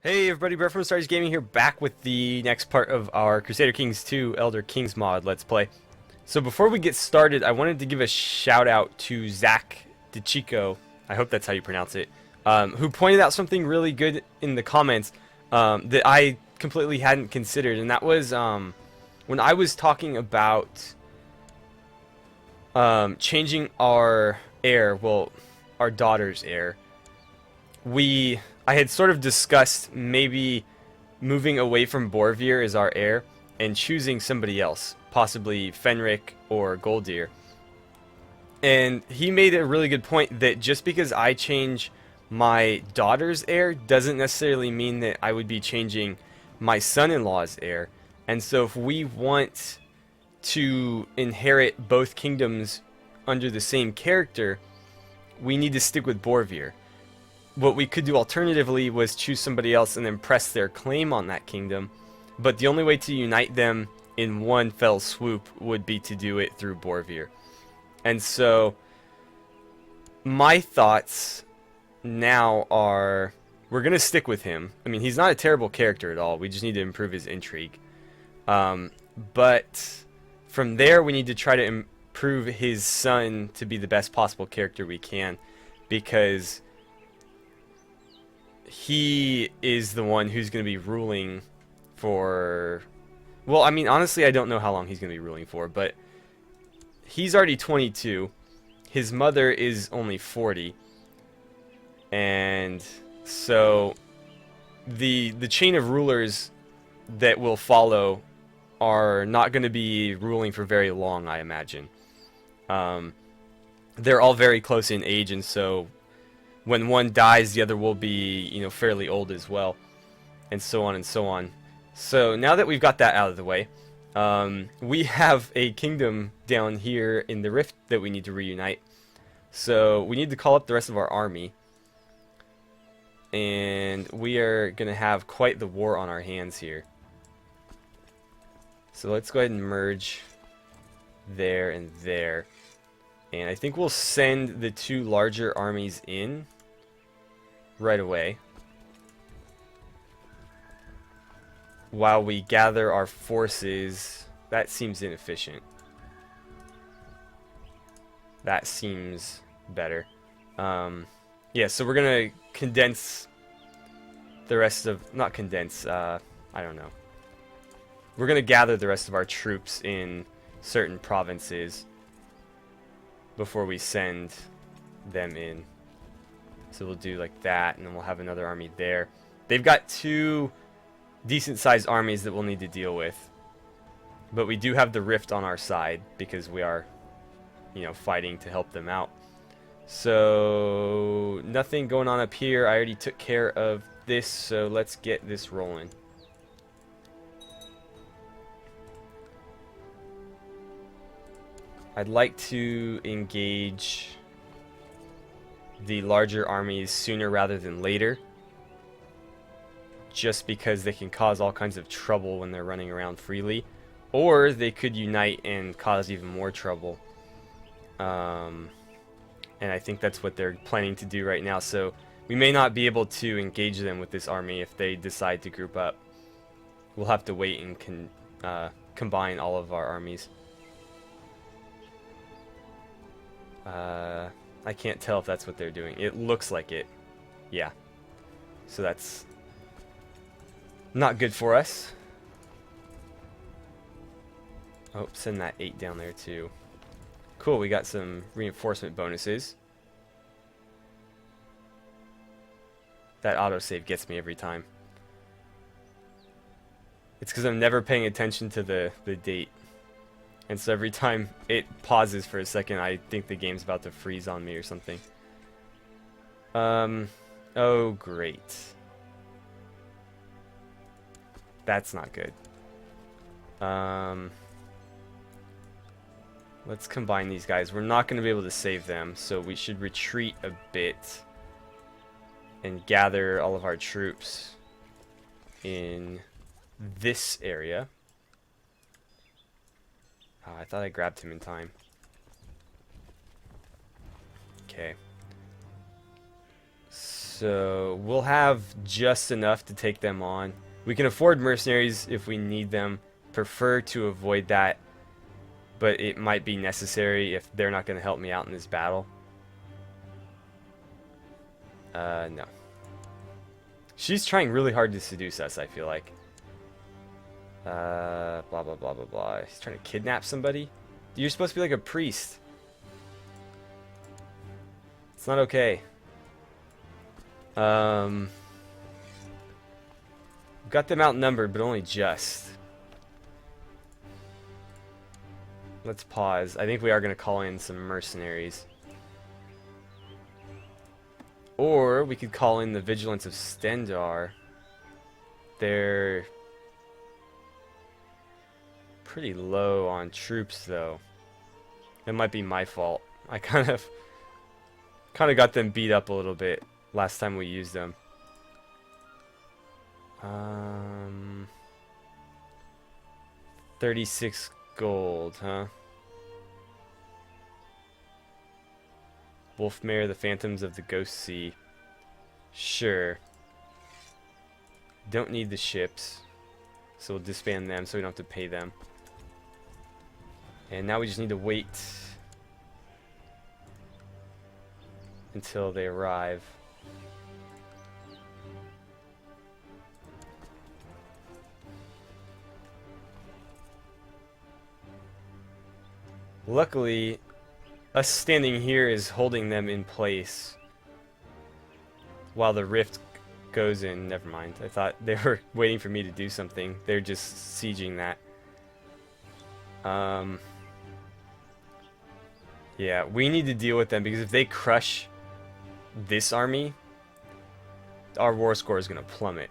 Hey everybody, Brett from AstartesGaming here, back with the next part of our Crusader Kings 2 Elder Kings mod Let's Play. So before we get started, I wanted to give a shout out to Zach DeChico, I hope that's how you pronounce it, who pointed out something really good in the comments that I completely hadn't considered, and that was when I was talking about changing our heir, well, our daughter's heir. I had sort of discussed maybe moving away from Borvir as our heir and choosing somebody else, possibly Fenric or Goldir. And he made a really good point that just because I change my daughter's heir doesn't necessarily mean that I would be changing my son-in-law's heir. And so if we want to inherit both kingdoms under the same character, we need to stick with Borvir. What we could do alternatively was choose somebody else and then press their claim on that kingdom, but the only way to unite them in one fell swoop would be to do it through Borvir. And so my thoughts now are we're going to stick with him. I mean, he's not a terrible character at all. We just need to improve his intrigue. But from there, we need to try to improve his son to be the best possible character we can, because he is the one who's going to be ruling for... Well, I mean, honestly, I don't know how long he's going to be ruling for, but he's already 22. His mother is only 40. And so the chain of rulers that will follow are not going to be ruling for very long, I imagine. They're all very close in age, and so when one dies, the other will be, fairly old as well, and so on and so on. So now that we've got that out of the way, we have a kingdom down here in the Rift that we need to reunite. So we need to call up the rest of our army, and we are going to have quite the war on our hands here. So let's go ahead and merge there and there. And I think we'll send the two larger armies in right away while we gather our forces. That seems inefficient. That seems better. Yeah, so we're gonna condense the rest of, not condense, I don't know. We're gonna gather the rest of our troops in certain provinces before we send them in. So we'll do like that, and then we'll have another army there. They've got two decent-sized armies that we'll need to deal with. But we do have the Rift on our side because we are, fighting to help them out. So nothing going on up here. I already took care of this, so let's get this rolling. I'd like to engage the larger armies sooner rather than later, just because they can cause all kinds of trouble when they're running around freely, or they could unite and cause even more trouble. And I think that's what they're planning to do right now, so we may not be able to engage them with this army if they decide to group up. We'll have to wait and combine all of our armies. I can't tell if that's what they're doing. It looks like it. Yeah. So that's not good for us. Oh, send that 8 down there too. Cool, we got some reinforcement bonuses. That autosave gets me every time. It's because I'm never paying attention to the date. And so every time it pauses for a second, I think the game's about to freeze on me or something. Oh great. That's not good. Let's combine these guys. We're not going to be able to save them, so we should retreat a bit and gather all of our troops in this area. I thought I grabbed him in time. Okay. So we'll have just enough to take them on. We can afford mercenaries if we need them. Prefer to avoid that, but it might be necessary if they're not going to help me out in this battle. No. She's trying really hard to seduce us, I feel like. Blah, blah, blah, blah, blah. He's trying to kidnap somebody? You're supposed to be like a priest. It's not okay. Got them outnumbered, but only just. Let's pause. I think we are going to call in some mercenaries. Or we could call in the Vigilance of Stendar. They're pretty low on troops, though. It might be my fault. I kind of got them beat up a little bit last time we used them. 36 gold, huh? Wolfmare, the Phantoms of the Ghost Sea. Sure. Don't need the ships, so we'll disband them so we don't have to pay them. And now we just need to wait until they arrive. Luckily, us standing here is holding them in place while the rift goes in. Never mind. I thought they were waiting for me to do something. They're just sieging that. Yeah, we need to deal with them because if they crush this army, our war score is going to plummet.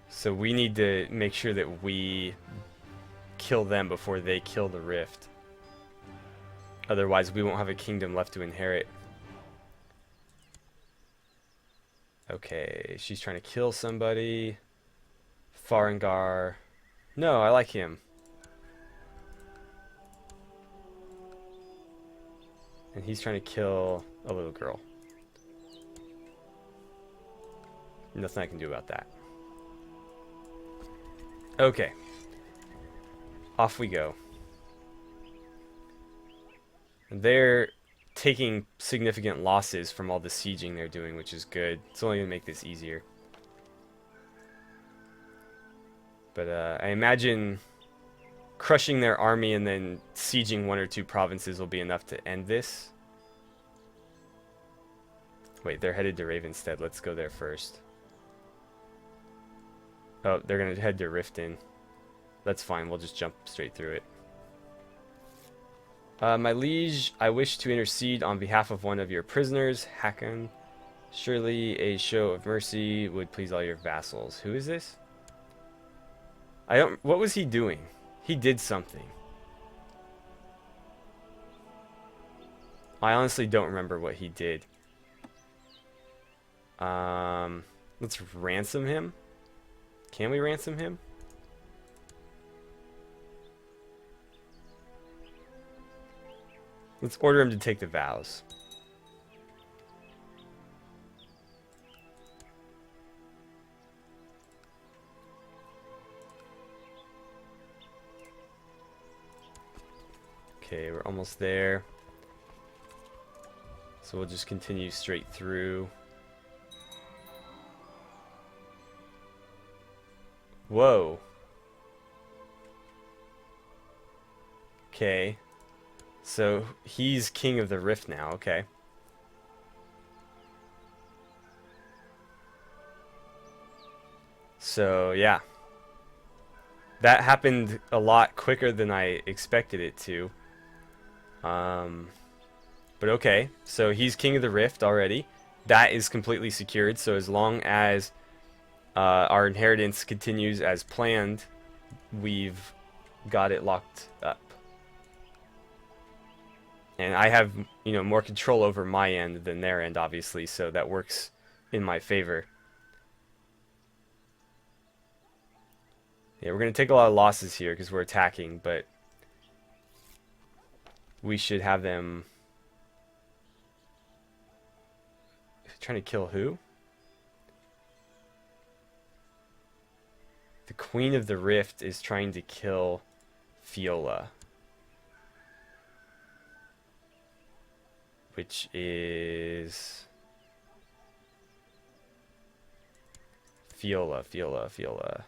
So we need to make sure that we kill them before they kill the rift. Otherwise, we won't have a kingdom left to inherit. Okay, she's trying to kill somebody. Farengar. No, I like him. And he's trying to kill a little girl. Nothing I can do about that. Okay. Off we go. They're taking significant losses from all the sieging they're doing, which is good. It's only going to make this easier. But I imagine crushing their army and then sieging one or two provinces will be enough to end this. Wait, they're headed to Ravenstead. Let's go there first. Oh, they're going to head to Riften. That's fine. We'll just jump straight through it. My liege, I wish to intercede on behalf of one of your prisoners, Hakon. Surely a show of mercy would please all your vassals. Who is this? What was he doing? He did something. I honestly don't remember what he did. Let's ransom him. Can we ransom him? Let's order him to take the vows. Okay, we're almost there. So we'll just continue straight through. Whoa. Okay. So he's king of the Rift now, okay. So yeah. That happened a lot quicker than I expected it to. But okay, so he's king of the Rift already. That is completely secured, so as long as our inheritance continues as planned, we've got it locked up. And I have, you know, more control over my end than their end, obviously, so that works in my favor. Yeah, we're going to take a lot of losses here because we're attacking, but we should have them Trying to kill who? The Queen of the Rift is trying to kill Fiola. Which is... Fiola.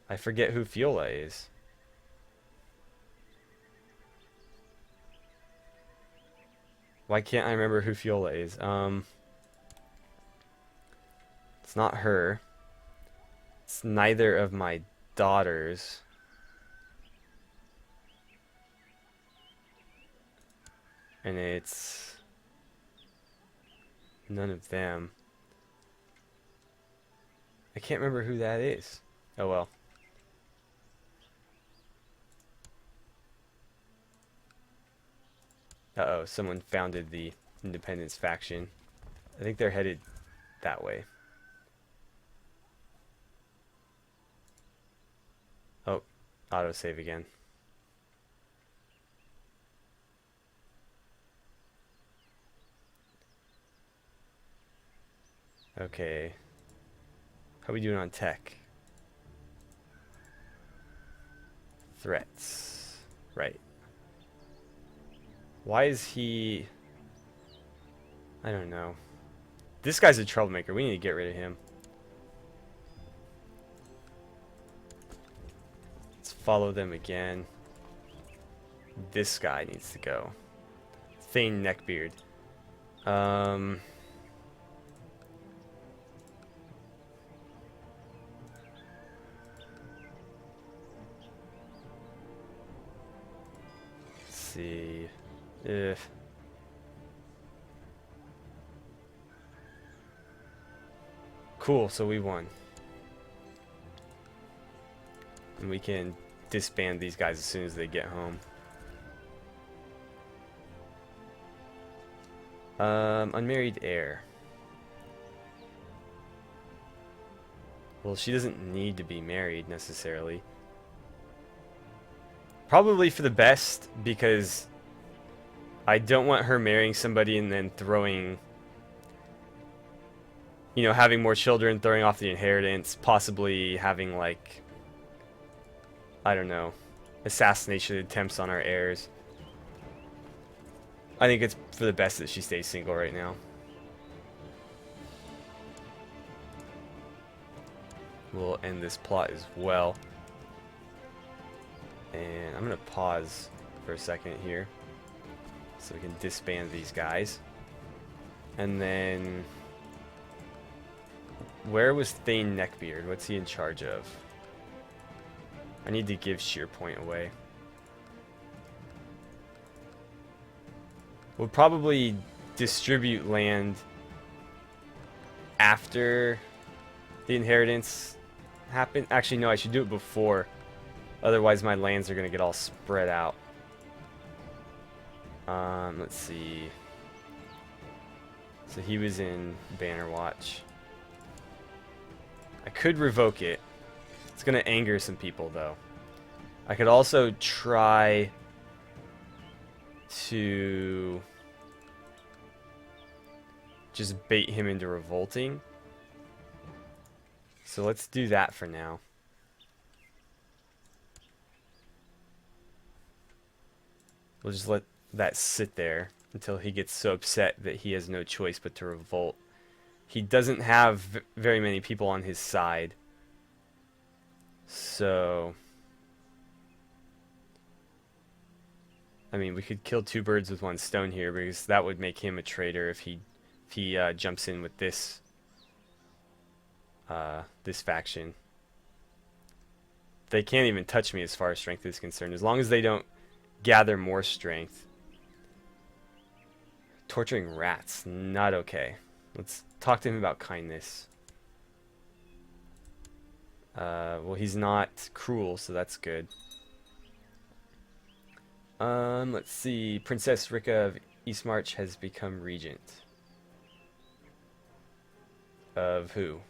I forget who Fiola is. Why can't I remember who Fiola is? It's not her. It's neither of my daughters. And it's none of them. I can't remember who that is. Oh well. Uh-oh, someone founded the Independence faction. I think they're headed that way. Oh, autosave again. Okay. How are we doing on tech? Threats. Right. Why is he... I don't know. This guy's a troublemaker. We need to get rid of him. Let's follow them again. This guy needs to go. Thane Neckbeard. Let's see. Cool, so we won. And we can disband these guys as soon as they get home. Unmarried heir. Well, she doesn't need to be married necessarily. Probably for the best, because I don't want her marrying somebody and then throwing, you know, having more children, throwing off the inheritance, possibly having, like, I don't know, assassination attempts on our heirs. I think it's for the best that she stays single right now. We'll end this plot as well. And I'm going to pause for a second here so we can disband these guys. And then... where was Thane Neckbeard? What's he in charge of? I need to give Sheerpoint away. We'll probably distribute land after the inheritance happen. Actually, no, I should do it before. Otherwise, my lands are going to get all spread out. Let's see. So he was in Bannerwatch. I could revoke it. It's going to anger some people, though. I could also try to just bait him into revolting. So let's do that for now. We'll just let that sit there until he gets so upset that he has no choice but to revolt. He doesn't have very many people on his side. So... I mean, we could kill two birds with one stone here, because that would make him a traitor if he jumps in with this this faction. They can't even touch me as far as strength is concerned, as long as they don't gather more strength. Torturing rats, not okay. Let's talk to him about kindness. Well, he's not cruel, so that's good. Let's see. Princess Rika of Eastmarch has become regent. Of who?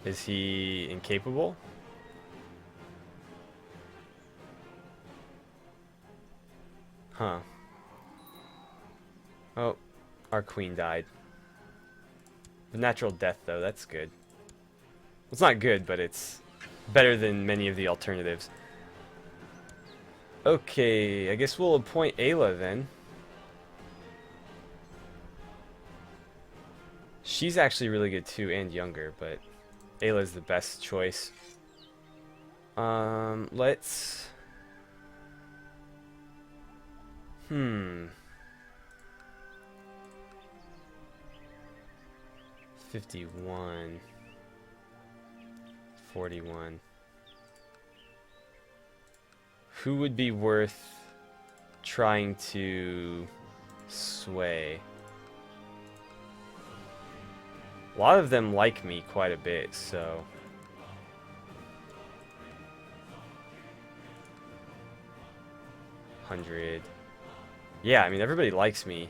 Is he incapable? Huh. Oh, our queen died. The natural death, though, that's good. It's not good, but it's better than many of the alternatives. Okay, I guess we'll appoint Ayla then. She's actually really good too, and younger, but Ayla's the best choice. Let's... 51. 41. Who would be worth trying to sway? A lot of them like me quite a bit, so... 100. Yeah, I mean, everybody likes me.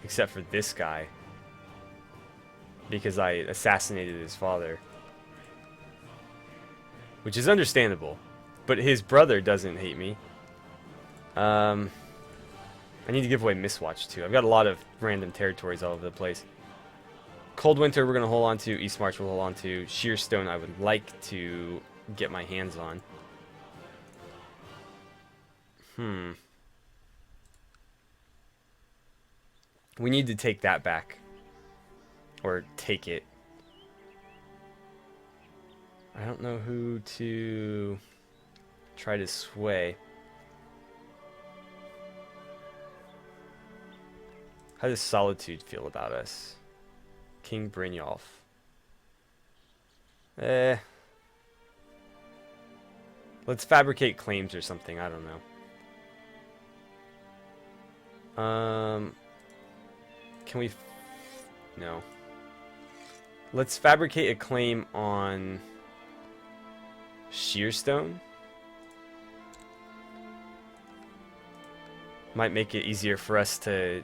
Except for this guy. Because I assassinated his father. Which is understandable. But his brother doesn't hate me. I need to give away Mistwatch too. I've got a lot of random territories all over the place. Cold Winter we're going to hold on to. Eastmarch we'll hold on to. Shearstone I would like to get my hands on. We need to take that back. Or take it. I don't know who to try to sway. How does Solitude feel about us? King Brynjolf. Let's fabricate claims or something, I don't know. Can we... No. Let's fabricate a claim on Shearstone. Might make it easier for us to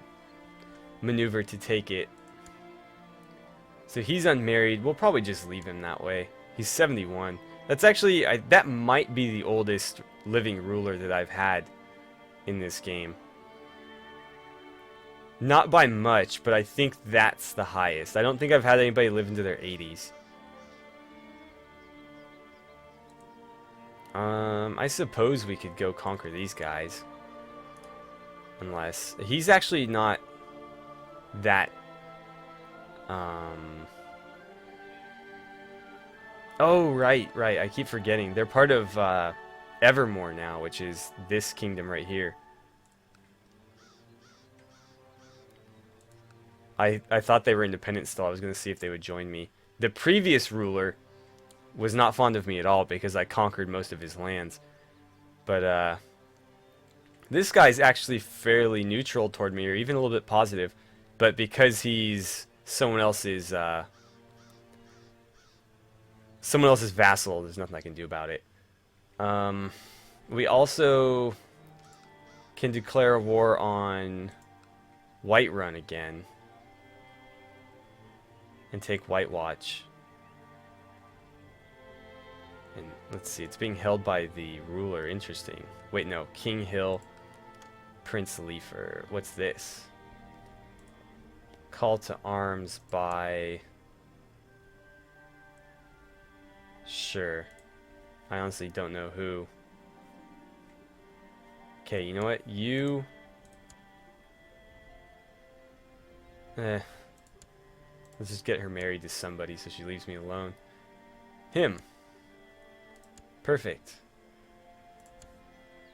maneuver to take it. So he's unmarried. We'll probably just leave him that way. He's 71. That's actually... that might be the oldest living ruler that I've had in this game. Not by much, but I think that's the highest. I don't think I've had anybody live into their 80s. I suppose we could go conquer these guys. Unless... He's actually not that... Oh, right. I keep forgetting. They're part of Evermore now, which is this kingdom right here. I thought they were independent still. I was going to see if they would join me. The previous ruler was not fond of me at all because I conquered most of his lands. But this guy's actually fairly neutral toward me, or even a little bit positive. But because he's someone else's vassal, there's nothing I can do about it. We also can declare a war on Whiterun again. And take White Watch. And let's see, it's being held by the ruler. Interesting. Wait, no. King Hill, Prince Leifer. What's this? Call to arms by... Sure. I honestly don't know who. Okay, you know what? You... Let's just get her married to somebody so she leaves me alone. Him. Perfect.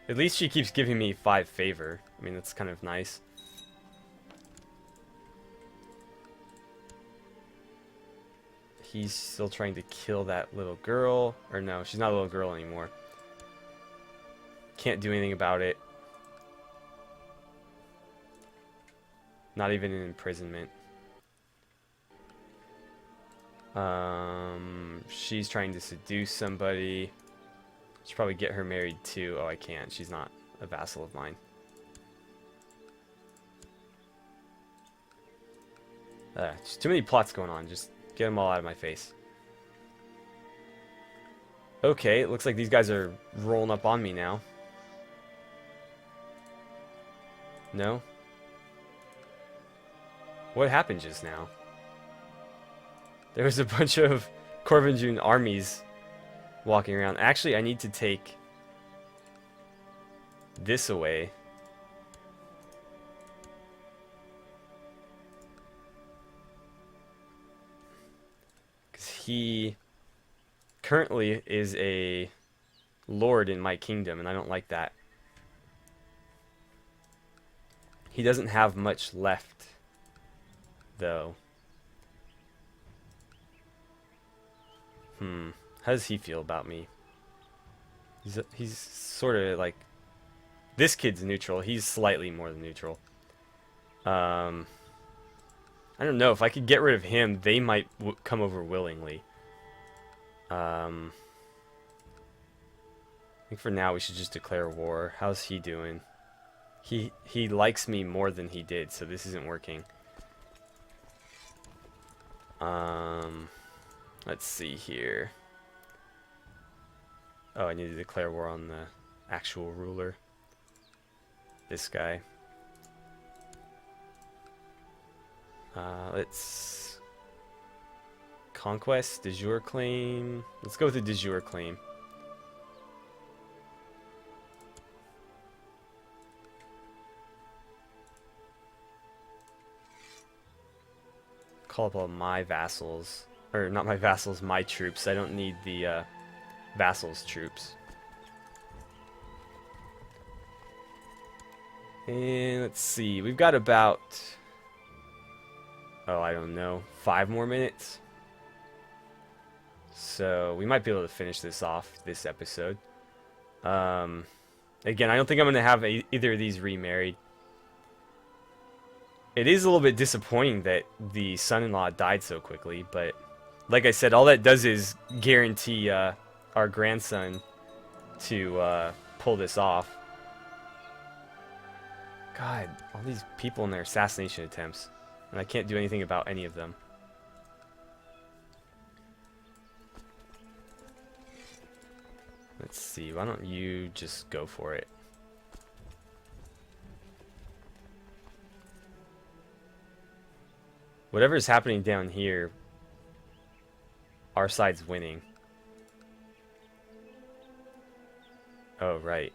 At least she keeps giving me 5 favor. I mean, that's kind of nice. He's still trying to kill that little girl. Or no, she's not a little girl anymore. Can't do anything about it. Not even in imprisonment. She's trying to seduce somebody. Should probably get her married too. Oh, I can't. She's not a vassal of mine. Just too many plots going on. Just get them all out of my face. Okay, it looks like these guys are rolling up on me now. No? What happened just now? There was a bunch of Corvinjun armies walking around. Actually, I need to take this away. Because he currently is a lord in my kingdom, and I don't like that. He doesn't have much left, though. How does he feel about me? He's sort of like... This kid's neutral. He's slightly more than neutral. I don't know. If I could get rid of him, they might come over willingly. I think for now we should just declare war. How's he doing? He likes me more than he did, so this isn't working. Let's see here. Oh, I need to declare war on the actual ruler. This guy. Let's... Conquest, de jure claim. Let's go with the de jure claim. Call up all my vassals. Or not my vassals, my troops. I don't need the vassals' troops. And let's see. We've got about... Oh, I don't know. 5 more minutes. So we might be able to finish this off this episode. Again, I don't think I'm going to have either of these remarried. It is a little bit disappointing that the son-in-law died so quickly, but like I said, all that does is guarantee our grandson to pull this off. God, all these people in their assassination attempts, and I can't do anything about any of them. Let's see, why don't you just go for it? Whatever's happening down here, our side's winning. Oh, right.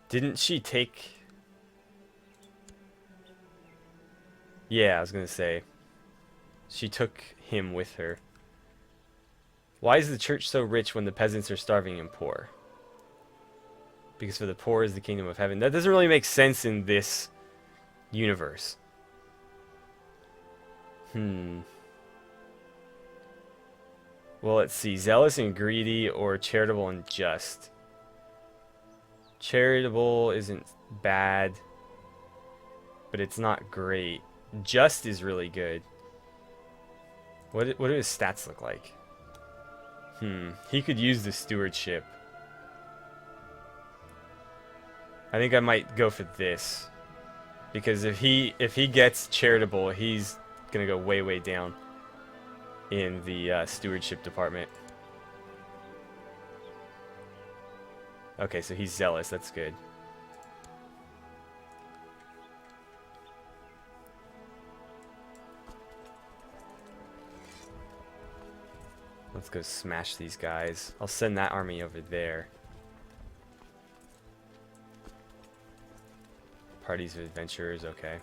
Didn't she take... Yeah, I was gonna say. She took him with her. Why is the church so rich when the peasants are starving and poor? Because for the poor is the kingdom of heaven. That doesn't really make sense in this universe. Well, let's see. Zealous and greedy, or charitable and just. Charitable isn't bad, but it's not great. Just is really good. What do his stats look like? He could use the stewardship. I think I might go for this, because if he gets charitable, he's gonna go way down in the stewardship department. Okay, so he's zealous. That's good. Let's go smash these guys. I'll send that army over there. Parties of adventurers, okay.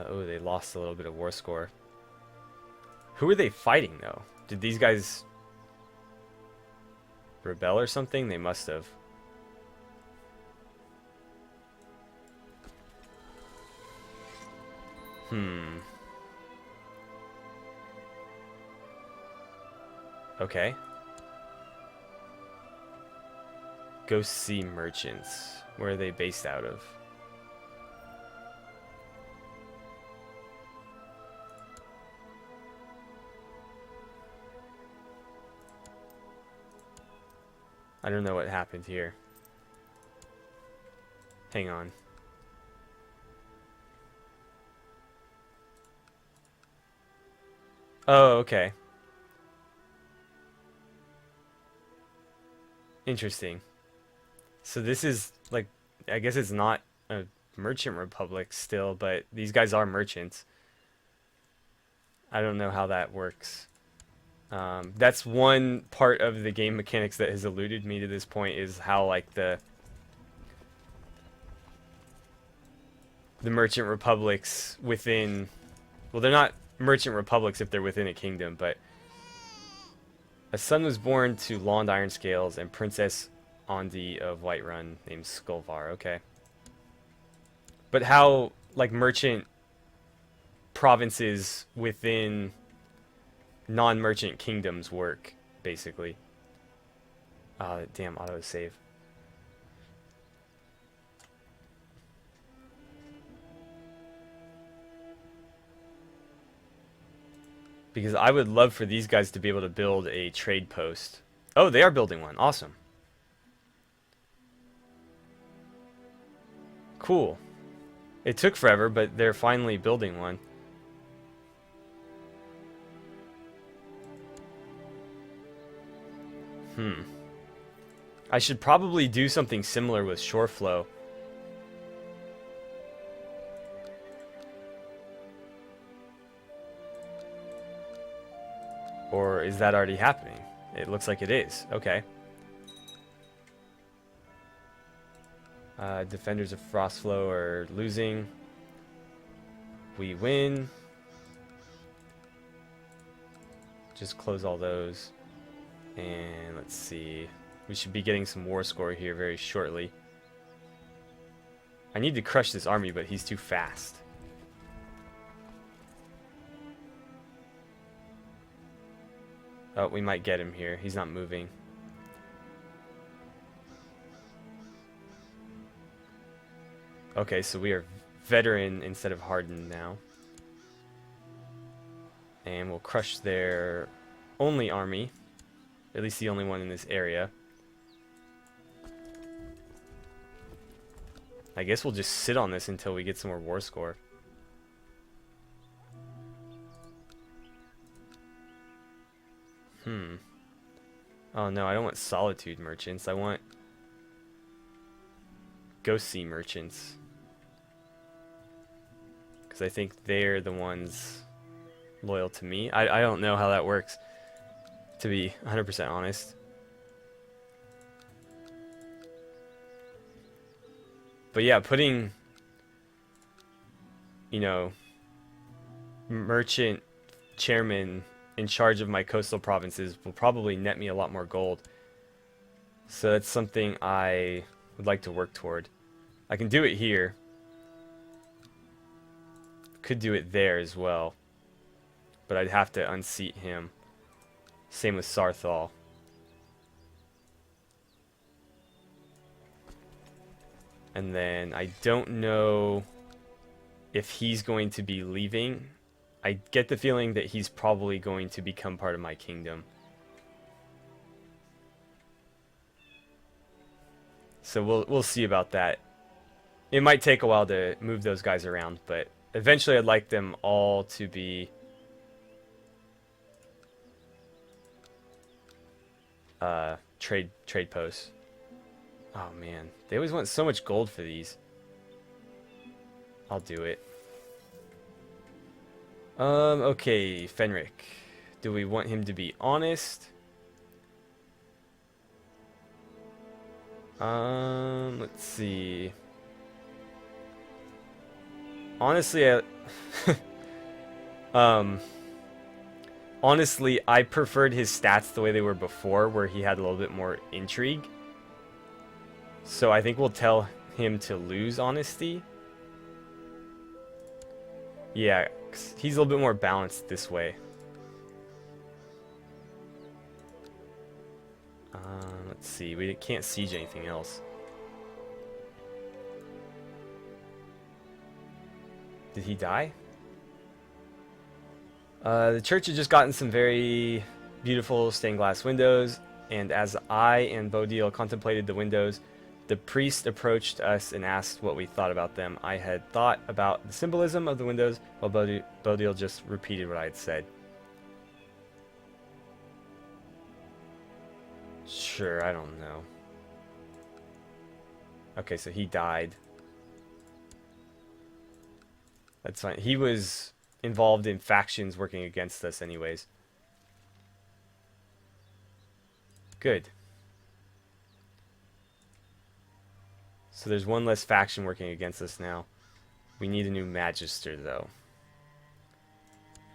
Oh, they lost a little bit of war score. Who are they fighting, though? Did these guys rebel or something? They must have. Okay. Go see merchants. Where are they based out of? I don't know what happened here. Hang on. Oh, okay. Interesting. So this is like, I guess it's not a merchant republic still, but these guys are merchants. I don't know how that works. That's one part of the game mechanics that has eluded me to this point, is how like the merchant republics within, well, they're not merchant republics if they're within a kingdom, but a son was born to Lond Ironscales and Princess Ondi of Whiterun named Skulvar. Okay. But how, like, merchant provinces within non-merchant kingdoms work, basically. Damn, autosave. Because I would love for these guys to be able to build a trade post. Oh, they are building one. Awesome. Cool. It took forever, but they're finally building one. I should probably do something similar with Shoreflow. Or is that already happening? It looks like it is. Okay. Defenders of Frostflow are losing. We win. Just close all those. And let's see. We should be getting some war score here very shortly. I need to crush this army, but he's too fast. Oh, we might get him here. He's not moving. Okay, so we are veteran instead of hardened now. And we'll crush their only army. At least the only one in this area. I guess we'll just sit on this until we get some more war score. Oh no, I don't want Solitude merchants. I want Ghost Sea merchants. Because I think they're the ones loyal to me. I don't know how that works, to be 100% honest. But yeah, putting, you know, merchant chairman in charge of my coastal provinces will probably net me a lot more gold. So that's something I would like to work toward. I can do it here. Could do it there as well. But I'd have to unseat him. Same with Sarthal. And then I don't know if he's going to be leaving. I get the feeling that he's probably going to become part of my kingdom. So we'll see about that. It might take a while to move those guys around, but eventually I'd like them all to be trade posts. Oh man, they always want so much gold for these. I'll do it. Okay, Fenric. Do we want him to be honest? Let's see. Honestly, honestly, I preferred his stats the way they were before, where he had a little bit more intrigue. So I think we'll tell him to lose honesty. Yeah, 'cause he's a little bit more balanced this way. Let's see, we can't siege anything else. Did he die? The church had just gotten some very beautiful stained glass windows, and as I and Bodil contemplated the windows, the priest approached us and asked what we thought about them. I had thought about the symbolism of the windows, while Bodil just repeated what I had said. Sure, I don't know. Okay, so he died. That's fine. He was involved in factions working against us anyways. Good. So there's one less faction working against us now. We need a new Magister, though.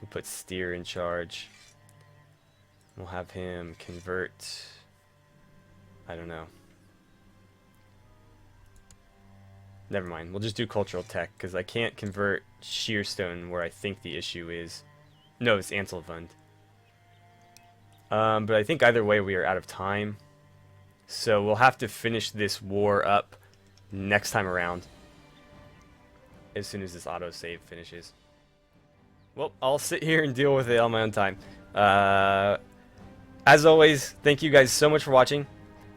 We'll put Steer in charge. We'll have him convert... I don't know. Never mind. We'll just do Cultural Tech, because I can't convert Shearstone where I think the issue is. No, it's Anselvund. But I think either way we are out of time. So we'll have to finish this war up next time around. As soon as this autosave finishes. Well, I'll sit here and deal with it on my own time. As always, thank you guys so much for watching.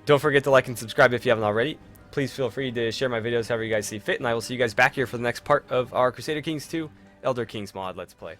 Don't forget to like and subscribe if you haven't already. Please feel free to share my videos however you guys see fit, and I will see you guys back here for the next part of our Crusader Kings 2 Elder Kings mod Let's Play.